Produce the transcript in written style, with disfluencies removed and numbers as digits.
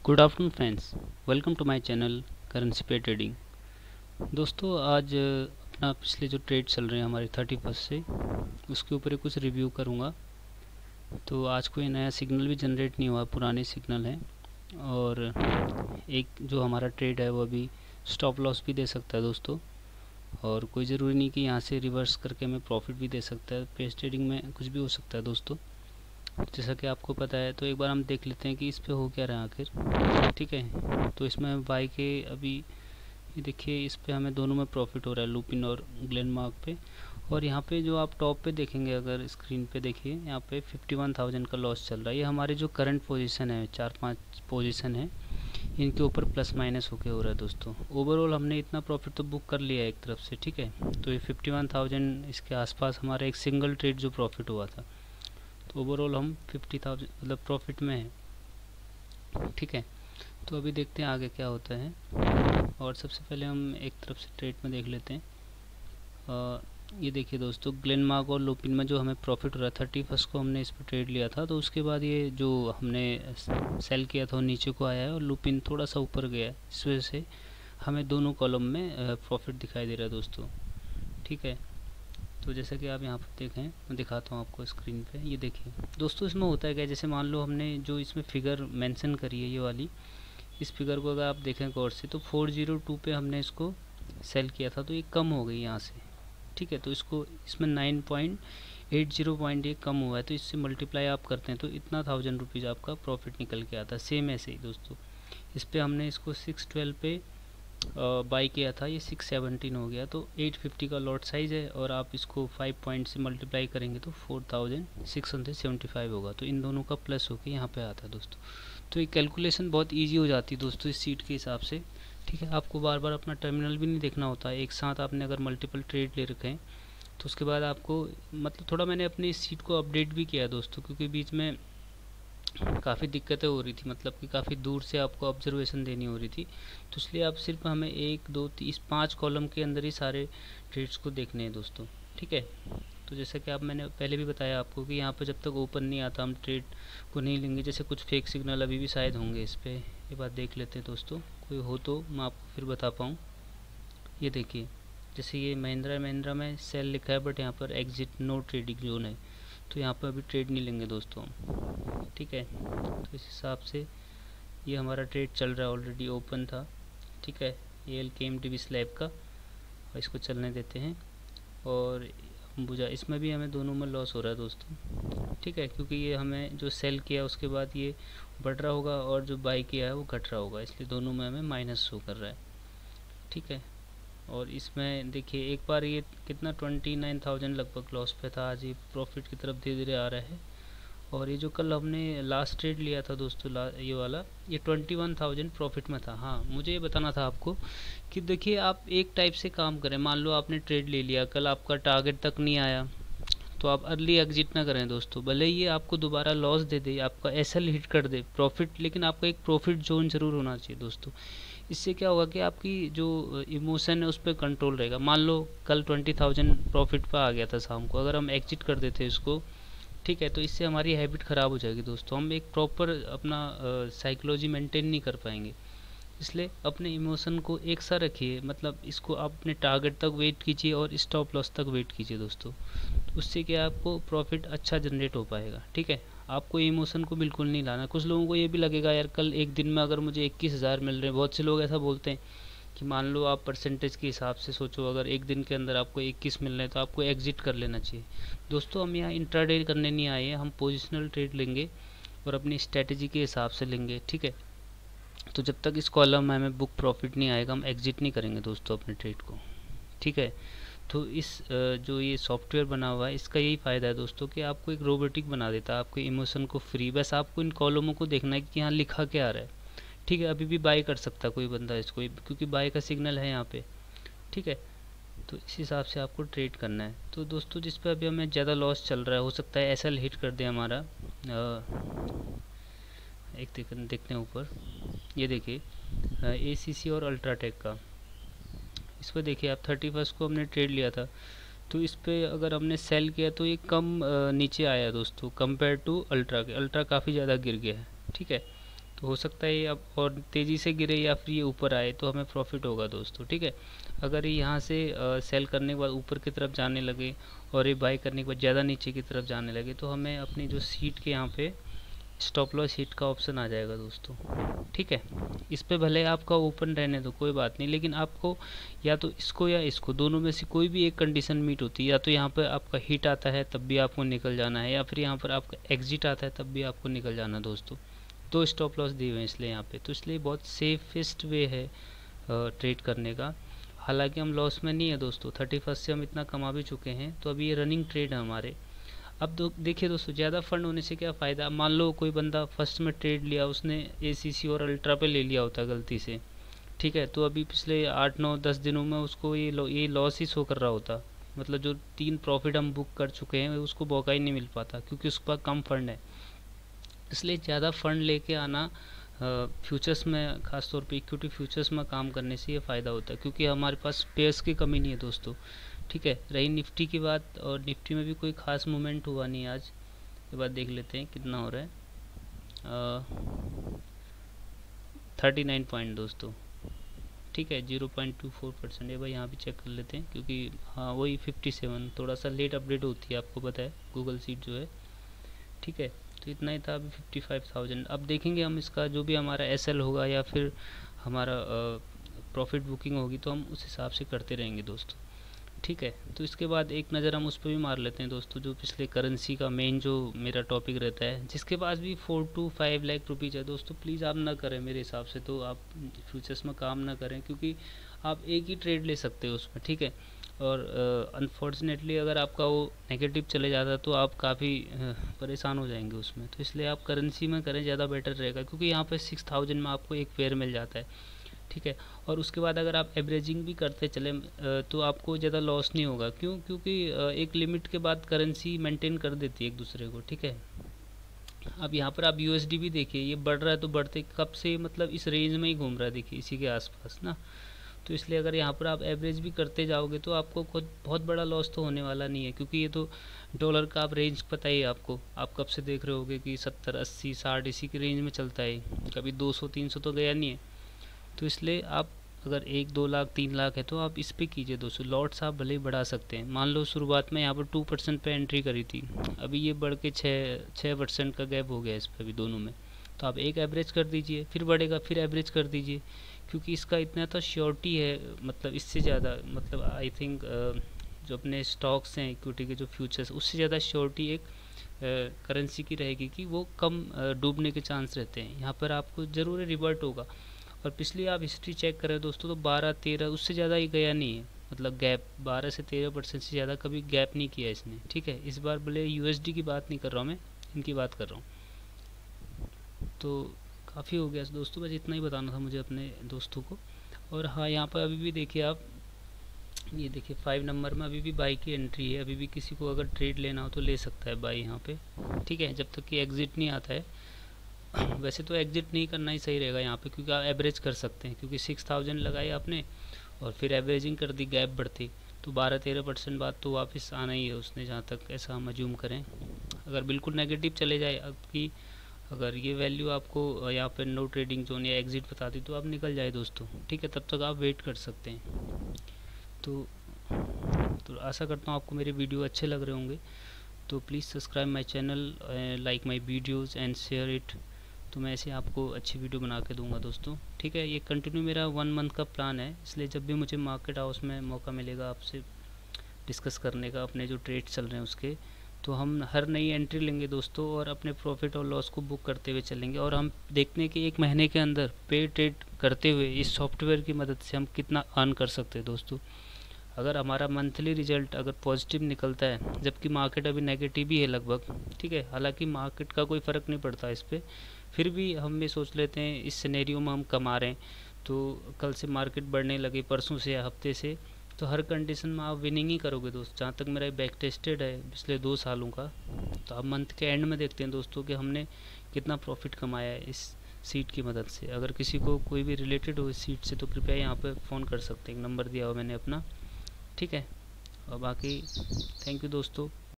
Good afternoon friends, welcome to my channel currency पे trading. दोस्तों आज अपना पिछले जो ट्रेड चल रहे हैं हमारे 31 से उसके ऊपर ही कुछ रिव्यू करूंगा। तो आज कोई नया सिग्नल भी जनरेट नहीं हुआ, पुराने सिग्नल हैं और एक जो हमारा ट्रेड है वो अभी स्टॉप लॉस भी दे सकता है दोस्तों। और कोई ज़रूरी नहीं कि यहाँ से रिवर्स करके हमें प्रॉफिट भी दे सकता है। पेस ट्रेडिंग में कुछ भी हो सकता है दोस्तों, जैसा कि आपको पता है। तो एक बार हम देख लेते हैं कि इस पे हो क्या रहा है आखिर। ठीक है, तो इसमें बाई के अभी ये देखिए, इस पे हमें दोनों में प्रॉफिट हो रहा है, लुपिन और ग्लेनमार्क पे। और यहाँ पे जो आप टॉप पे देखेंगे, अगर स्क्रीन पे देखिए, यहाँ पे 51,000 का लॉस चल रहा है। ये हमारे जो करंट पोजीशन है, 4-5 पोजीशन है, इनके ऊपर प्लस माइनस होके हो रहा है दोस्तों। ओवरऑल हमने इतना प्रॉफिट तो बुक कर लिया है एक तरफ से। ठीक है, तो ये 51,000 इसके आसपास हमारा एक सिंगल ट्रेड जो प्रॉफिट हुआ था, तो ओवरऑल हम 50,000 मतलब प्रॉफिट में है। ठीक है, तो अभी देखते हैं आगे क्या होता है। और सबसे पहले हम एक तरफ से ट्रेड में देख लेते हैं। ये देखिए दोस्तों, ग्लेनमार्क और लुपिन में जो हमें प्रॉफिट हो रहा है, 31 को हमने इस पर ट्रेड लिया था, तो उसके बाद ये जो हमने सेल किया था वो नीचे को आया है और लुपिन थोड़ा सा ऊपर गया है। इस वजह से हमें दोनों कॉलम में प्रॉफिट दिखाई दे रहा है दोस्तों। ठीक है, तो जैसा कि आप यहाँ पर देखें, मैं दिखाता हूँ आपको स्क्रीन पे। ये देखिए दोस्तों, इसमें होता है क्या, जैसे मान लो हमने जो इसमें फिगर मेंशन करी है ये वाली, इस फिगर को अगर आप देखें गौर से, तो 402 पे हमने इसको सेल किया था, तो ये कम हो गई यहाँ से। ठीक है, तो इसको इसमें 9.80 पॉइंट ये कम हुआ है, तो इससे मल्टीप्लाई आप करते हैं तो इतना 1000 रुपीज़ आपका प्रॉफिट निकल के आता है। सेम ऐसे ही दोस्तों, इस पर हमने इसको 612 पे बाई किया था, ये 617 हो गया, तो 850 का लॉट साइज़ है और आप इसको 5 पॉइंट से मल्टीप्लाई करेंगे तो 4675 होगा। तो इन दोनों का प्लस होकर यहाँ पे आता है दोस्तों। तो ये कैलकुलेशन बहुत इजी हो जाती है दोस्तों इस सीट के हिसाब से। ठीक है, आपको बार बार अपना टर्मिनल भी नहीं देखना होता है। एक साथ आपने अगर मल्टीपल ट्रेड ले रखे हैं तो उसके बाद आपको मतलब थोड़ा मैंने अपनी इस सीट को अपडेट भी किया है दोस्तों, क्योंकि बीच में काफ़ी दिक्कतें हो रही थी, मतलब कि काफ़ी दूर से आपको ऑब्जर्वेशन देनी हो रही थी। तो इसलिए आप सिर्फ हमें 1 2 3 5 कॉलम के अंदर ही सारे ट्रेड्स को देखने हैं दोस्तों। ठीक है, तो जैसा कि आप मैंने पहले भी बताया आपको कि यहाँ पर जब तक ओपन नहीं आता हम ट्रेड को नहीं लेंगे। जैसे कुछ फेक सिग्नल अभी भी शायद होंगे इस पर, ये बात देख लेते हैं दोस्तों, कोई हो तो मैं आपको फिर बता पाऊँ। ये देखिए, जैसे ये महिंद्रा में सेल लिखा है, बट यहाँ पर एग्जिट नो ट्रेडिंग जोन है, तो यहाँ पर अभी ट्रेड नहीं लेंगे दोस्तों हम। ठीक है, तो इस हिसाब से ये हमारा ट्रेड चल रहा है, ऑलरेडी ओपन था। ठीक है, ALKMTB स्लैब का, और इसको चलने देते हैं। और अंबुजा, इसमें भी हमें दोनों में लॉस हो रहा है दोस्तों। ठीक है, क्योंकि ये हमें जो सेल किया उसके बाद ये बढ़ रहा होगा और जो बाई किया है वो घट रहा होगा, इसलिए दोनों में हमें माइनस शो कर रहा है। ठीक है, और इसमें देखिए एक बार ये कितना 29,000 लगभग लॉस पे था, आज ये प्रॉफिट की तरफ धीरे धीरे आ रहा है। और ये जो कल हमने लास्ट ट्रेड लिया था दोस्तों, ये वाला, ये 21,000 प्रॉफिट में था। हाँ, मुझे ये बताना था आपको कि देखिए आप एक टाइप से काम करें। मान लो आपने ट्रेड ले लिया, कल आपका टारगेट तक नहीं आया, तो आप अर्ली एग्जिट ना करें दोस्तों। भले ही ये आपको दोबारा लॉस दे दे, आपका SL हिट कर दे प्रॉफिट, लेकिन आपका एक प्रॉफिट जोन ज़रूर होना चाहिए दोस्तों। इससे क्या होगा कि आपकी जो इमोशन है उस पर कंट्रोल रहेगा। मान लो कल 20,000 प्रॉफिट पर आ गया था शाम को, अगर हम एग्जिट कर देते इसको, ठीक है, तो इससे हमारी हैबिट ख़राब हो जाएगी दोस्तों। हम एक प्रॉपर अपना साइकोलॉजी मेंटेन नहीं कर पाएंगे। इसलिए अपने इमोशन को एक सा रखिए, मतलब इसको आप अपने टारगेट तक वेट कीजिए और स्टॉप लॉस तक वेट कीजिए दोस्तों। उससे क्या आपको प्रॉफिट अच्छा जनरेट हो पाएगा। ठीक है, आपको इमोशन को बिल्कुल नहीं लाना। कुछ लोगों को ये भी लगेगा यार कल एक दिन में अगर मुझे 21,000 मिल रहे हैं, बहुत से लोग ऐसा बोलते हैं कि मान लो आप परसेंटेज के हिसाब से सोचो, अगर एक दिन के अंदर आपको 21 मिल रहे हैं तो आपको एग्जिट कर लेना चाहिए। दोस्तों हम यहाँ इंट्राडे करने नहीं आए हैं, हम पोजिशनल ट्रेड लेंगे और अपनी स्ट्रेटेजी के हिसाब से लेंगे। ठीक है, तो जब तक इस कॉलम में हमें बुक प्रॉफिट नहीं आएगा हम एग्जिट नहीं करेंगे दोस्तों अपने ट्रेड को। ठीक है, तो इस जो ये सॉफ्टवेयर बना हुआ है इसका यही फ़ायदा है दोस्तों कि आपको एक रोबोटिक बना देता है, आपके इमोशन को फ्री। बस आपको इन कॉलमों को देखना है कि यहाँ लिखा क्या आ रहा है। ठीक है, अभी भी बाय कर सकता कोई बंदा इसको, क्योंकि बाय का सिग्नल है यहाँ पे। ठीक है, तो इस हिसाब से आपको ट्रेड करना है। तो दोस्तों जिस पे अभी हमें ज़्यादा लॉस चल रहा है, हो सकता है SL हिट कर दे हमारा। एक देखते हैं ऊपर, ये देखिए ACC और अल्ट्राटेक का। इस पर देखिए आप 31 को हमने ट्रेड लिया था, तो इस पे अगर हमने सेल किया तो ये कम नीचे आया दोस्तों कंपेयर टू अल्ट्रा के। अल्ट्रा काफ़ी ज़्यादा गिर गया है। ठीक है, तो हो सकता है ये अब और तेज़ी से गिरे या फिर ये ऊपर आए तो हमें प्रॉफिट होगा दोस्तों, ठीक है। अगर ये यहाँ से सेल करने के बाद ऊपर की तरफ जाने लगे और ये बाई करने के बाद ज़्यादा नीचे की तरफ जाने लगे तो हमें अपनी जो सीट के यहाँ पे स्टॉप लॉस हिट का ऑप्शन आ जाएगा दोस्तों, ठीक है। इस पे भले आपका ओपन रहने दो कोई बात नहीं, लेकिन आपको या तो इसको या इसको दोनों में से कोई भी एक कंडीशन मीट होती है। या तो यहाँ पर आपका हिट आता है तब भी आपको निकल जाना है, या फिर यहाँ पर आपका एग्जिट आता है तब भी आपको निकल जाना है दोस्तों। दो स्टॉप लॉस दिए हुए हैं इसलिए यहाँ पे, तो इसलिए बहुत सेफेस्ट वे है ट्रेड करने का। हालांकि हम लॉस में नहीं है दोस्तों, 31 से हम इतना कमा भी चुके हैं, तो अभी ये रनिंग ट्रेड है हमारे। अब देखिए दोस्तों, ज़्यादा फंड होने से क्या फ़ायदा। मान लो कोई बंदा फर्स्ट में ट्रेड लिया, उसने ACC और अल्ट्रा पे ले लिया होता गलती से, ठीक है, तो अभी पिछले 8-9-10 दिनों में उसको ये लॉस ही शो कर रहा होता। मतलब जो 3 प्रॉफिट हम बुक कर चुके हैं उसको मौका ही नहीं मिल पाता क्योंकि उसके पास कम फंड है। इसलिए ज़्यादा फंड लेके आना फ्यूचर्स में, ख़ासतौर पे इक्विटी फ्यूचर्स में काम करने से ये फ़ायदा होता है, क्योंकि हमारे पास पेयर्स की कमी नहीं है दोस्तों, ठीक है। रही निफ्टी की बात, और निफ्टी में भी कोई ख़ास मूवमेंट हुआ नहीं आज। ये बात देख लेते हैं कितना हो रहा है। 39 पॉइंट दोस्तों, ठीक है, 0.24% है भाई। यहाँ भी चेक कर लेते हैं क्योंकि हाँ वही 57, थोड़ा सा लेट अपडेट होती है, आपको पता है गूगल सीट जो है, ठीक है। तो इतना ही था, अभी 55,000। अब देखेंगे हम इसका जो भी हमारा SL होगा या फिर हमारा प्रॉफिट बुकिंग होगी तो हम उस हिसाब से करते रहेंगे दोस्तों, ठीक है। तो इसके बाद एक नज़र हम उस पर भी मार लेते हैं दोस्तों, जो पिछले करेंसी का मेन जो मेरा टॉपिक रहता है, जिसके पास भी 4 to 5 लाख रुपीज़ है दोस्तों, प्लीज़ आप ना करें। मेरे हिसाब से तो आप फ्यूचर्स में काम ना करें, क्योंकि आप एक ही ट्रेड ले सकते हो उसमें, ठीक है। और अनफॉर्चुनेटली अगर आपका वो नेगेटिव चले जाता है तो आप काफ़ी परेशान हो जाएंगे उसमें। तो इसलिए आप करेंसी में करें, ज़्यादा बेटर रहेगा, क्योंकि यहाँ पे 6000 में आपको एक पेयर मिल जाता है, ठीक है। और उसके बाद अगर आप एवरेजिंग भी करते चले तो आपको ज़्यादा लॉस नहीं होगा। क्यों? क्योंकि एक लिमिट के बाद करेंसी मेंटेन कर देती है एक दूसरे को, ठीक है। अब यहाँ पर आप USD भी देखिए, ये बढ़ रहा है तो बढ़ते कब से, मतलब इस रेंज में ही घूम रहा है, देखिए इसी के आसपास ना। तो इसलिए अगर यहाँ पर आप एवरेज भी करते जाओगे तो आपको खुद बहुत बड़ा लॉस तो होने वाला नहीं है, क्योंकि ये तो डॉलर का आप रेंज पता ही है आपको। आप कब से देख रहे होगे कि 70, 80, 60 इसी की रेंज में चलता है, कभी 200-300 तो गया नहीं है। तो इसलिए आप अगर 1-2 लाख 3 लाख है तो आप इस पे कीजिए दोस्तों। लॉट्स आप भले ही बढ़ा सकते हैं। मान लो शुरुआत में यहाँ पर 2% पे एंट्री करी थी, अभी ये बढ़ के 6% का गैप हो गया इस पर भी दोनों में। तो आप एक एवरेज कर दीजिए, फिर बढ़ेगा फिर एवरेज कर दीजिए, क्योंकि इसका इतना तो श्योरिटी है, मतलब इससे ज़्यादा, मतलब आई थिंक जो अपने स्टॉक्स हैं इक्विटी के जो फ्यूचर्स, उससे ज़्यादा श्योरिटी एक करेंसी की रहेगी कि वो कम डूबने के चांस रहते हैं। यहाँ पर आपको ज़रूर रिवर्ट होगा। और पिछली आप हिस्ट्री चेक करें दोस्तों तो 12-13 उससे ज़्यादा ही गया नहीं है, मतलब गैप 12 से 13% से ज़्यादा कभी गैप नहीं किया इसने, ठीक है। इस बार भले USD की बात नहीं कर रहा हूँ मैं, इनकी बात कर रहा हूँ। तो काफ़ी हो गया दोस्तों, बस इतना ही बताना था मुझे अपने दोस्तों को। और हाँ, यहाँ पर अभी भी देखिए आप, ये देखिए 5 नंबर में अभी भी बाई की एंट्री है। अभी भी किसी को अगर ट्रेड लेना हो तो ले सकता है बाई यहाँ पे, ठीक है, जब तक कि एग्ज़िट नहीं आता है। वैसे तो एग्ज़िट नहीं करना ही सही रहेगा यहाँ पे, क्योंकि आप एवरेज कर सकते हैं, क्योंकि 6000 लगाई आपने और फिर एवरेजिंग कर दी गैप बढ़ती, तो 12-13% बाद तो वापस आना ही है उसने, जहाँ तक ऐसा हम अज्यूम करें। अगर बिल्कुल नेगेटिव चले जाए आपकी, अगर ये वैल्यू आपको यहाँ पर नो ट्रेडिंग जोन या एग्ज़िट बताती तो आप निकल जाए दोस्तों, ठीक है, तब तक आप वेट कर सकते हैं। तो आशा करता हूँ आपको मेरे वीडियो अच्छे लग रहे होंगे। तो please subscribe my channel, like my videos and share it. तो मैं ऐसे आपको अच्छी वीडियो बना के दूंगा दोस्तों, ठीक है। ये कंटिन्यू मेरा 1 मंथ का प्लान है, इसलिए जब भी मुझे मार्केट हाउस में मौका मिलेगा आपसे डिस्कस करने का अपने जो ट्रेड चल रहे हैं उसके, तो हम हर नई एंट्री लेंगे दोस्तों और अपने प्रॉफिट और लॉस को बुक करते हुए चलेंगे। और हम देखते हैं कि एक महीने के अंदर पे ट्रेड करते हुए इस सॉफ्टवेयर की मदद से हम कितना अर्न कर सकते हैं दोस्तों। अगर हमारा मंथली रिजल्ट अगर पॉजिटिव निकलता है, जबकि मार्केट अभी नेगेटिव ही है लगभग, ठीक है, हालांकि मार्केट का कोई फ़र्क नहीं पड़ता इस पर, फिर भी हम ये सोच लेते हैं इस सिनेरियो में हम कमा रहे हैं, तो कल से मार्केट बढ़ने लगे, परसों से या हफ्ते से, तो हर कंडीशन में आप विनिंग ही करोगे दोस्त। जहाँ तक मेरा बैक टेस्टेड है पिछले 2 सालों का, तो अब मंथ के एंड में देखते हैं दोस्तों कि हमने कितना प्रॉफिट कमाया है इस सीट की मदद से। अगर किसी को कोई भी रिलेटेड हो इस सीट से तो कृपया यहाँ पर फ़ोन कर सकते हैं, नंबर दिया हुआ मैंने अपना, ठीक है। और बाकी थैंक यू दोस्तों।